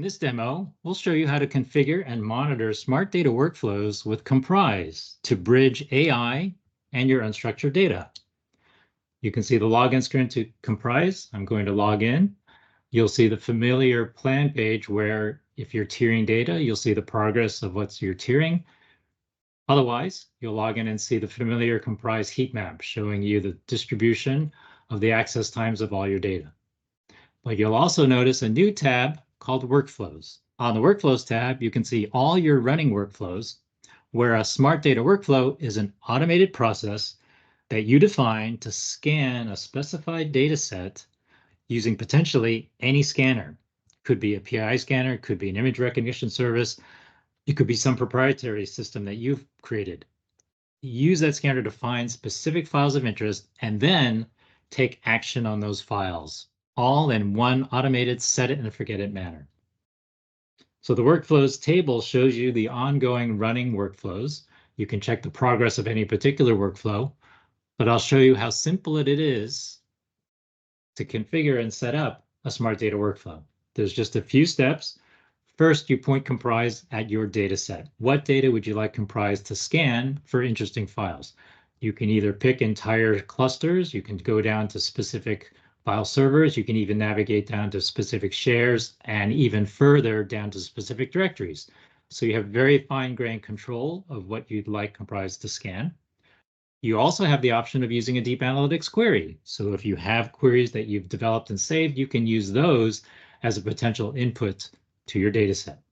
this demo, we'll show you how to configure and monitor smart data workflows with Komprise to bridge AI and your unstructured data. You can see the login screen to Komprise. I'm going to log in. You'll see the familiar plan page where if you're tiering data, you'll see the progress of what you're tiering. Otherwise, you'll log in and see the familiar Komprise heat map showing you the distribution of the access times of all your data. But you'll also notice a new tab called Workflows. On the Workflows tab, you can see all your running workflows, where a smart data workflow is an automated process that you define to scan a specified data set using potentially any scanner. Could be a PI scanner, could be an image recognition service, it could be some proprietary system that you've created. Use that scanner to find specific files of interest and then take action on those files, all in one automated set it and forget it manner. So the workflows table shows you the ongoing running workflows. You can check the progress of any particular workflow, but I'll show you how simple it is to configure and set up a smart data workflow. There's just a few steps. First, you point Komprise at your data set. What data would you like Komprise to scan for interesting files? You can either pick entire clusters, you can go down to specific file servers, you can even navigate down to specific shares and even further down to specific directories. So you have very fine-grained control of what you'd like Komprise to scan. You also have the option of using a deep analytics query. So if you have queries that you've developed and saved, you can use those as a potential input to your data set.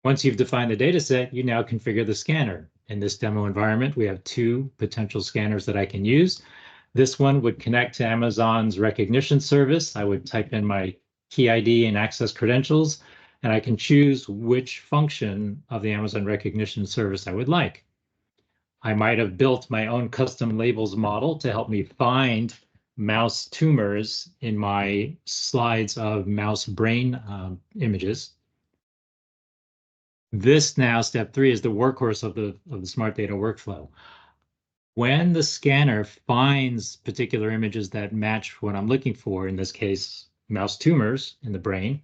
Once you've defined the data set, you now configure the scanner. In this demo environment, we have two potential scanners that I can use. This one would connect to Amazon's Rekognition service. I would type in my key ID and access credentials, and I can choose which function of the Amazon Rekognition service I would like. I might have built my own custom labels model to help me find mouse tumors in my slides of mouse brain images. This now, step 3, is the workhorse of the smart data workflow. When the scanner finds particular images that match what I'm looking for, in this case, mouse tumors in the brain,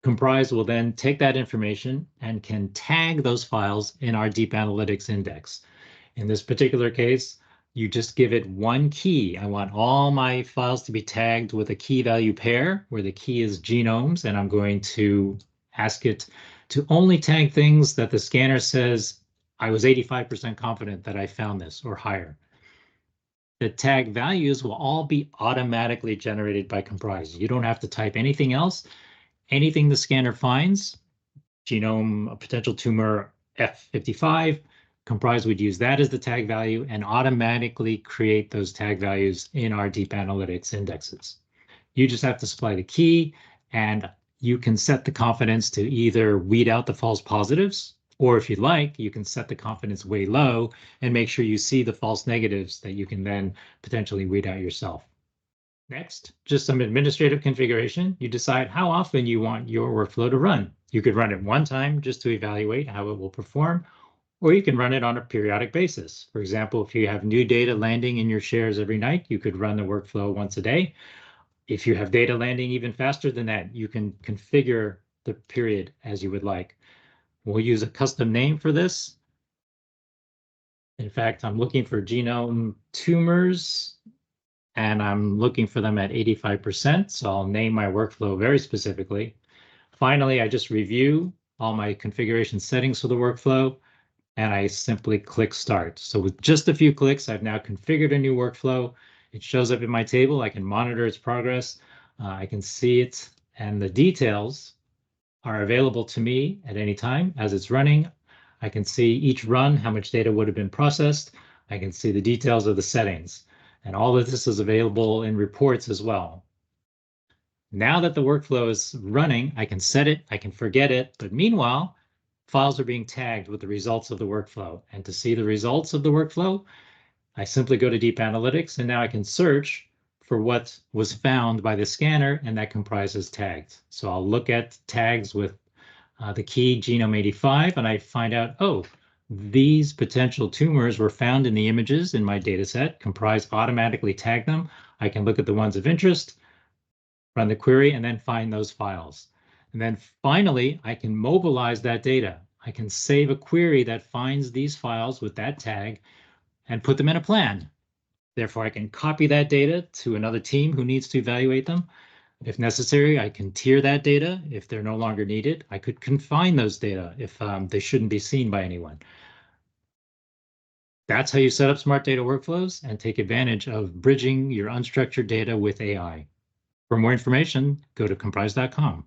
Komprise will then take that information and can tag those files in our deep analytics index. In this particular case, you just give it one key. I want all my files to be tagged with a key value pair where the key is genomes, and I'm going to ask it to only tag things that the scanner says I was 85% confident that I found this or higher. The tag values will all be automatically generated by Komprise. You don't have to type anything else. Anything the scanner finds, genome, a potential tumor F55, Komprise would use that as the tag value and automatically create those tag values in our deep analytics indexes. You just have to supply the key, and you can set the confidence to either weed out the false positives, or if you'd like, you can set the confidence way low and make sure you see the false negatives that you can then potentially weed out yourself. Next, just some administrative configuration. You decide how often you want your workflow to run. You could run it one time just to evaluate how it will perform, or you can run it on a periodic basis. For example, if you have new data landing in your shares every night, you could run the workflow once a day. If you have data landing even faster than that, you can configure the period as you would like. We'll use a custom name for this. In fact, I'm looking for genome tumors, and I'm looking for them at 85%, so I'll name my workflow very specifically. Finally, I just review all my configuration settings for the workflow, and I simply click Start. So with just a few clicks, I've now configured a new workflow. It shows up in my table. I can monitor its progress. I can see it, and the details are available to me at any time as it's running. I can see each run, how much data would have been processed. I can see the details of the settings, and all of this is available in reports as well. Now that the workflow is running, I can set it, I can forget it, but meanwhile, files are being tagged with the results of the workflow. And to see the results of the workflow, I simply go to Deep Analytics, and now I can search for what was found by the scanner, and that comprises tagged. So I'll look at tags with the key genome 85, and I find out, oh, these potential tumors were found in the images in my data set. Komprise automatically tagged them. I can look at the ones of interest, run the query, and then find those files. And then finally, I can mobilize that data. I can save a query that finds these files with that tag and put them in a plan. Therefore, I can copy that data to another team who needs to evaluate them. If necessary, I can tier that data if they're no longer needed. I could confine those data if they shouldn't be seen by anyone. That's how you set up smart data workflows and take advantage of bridging your unstructured data with AI. For more information, go to komprise.com.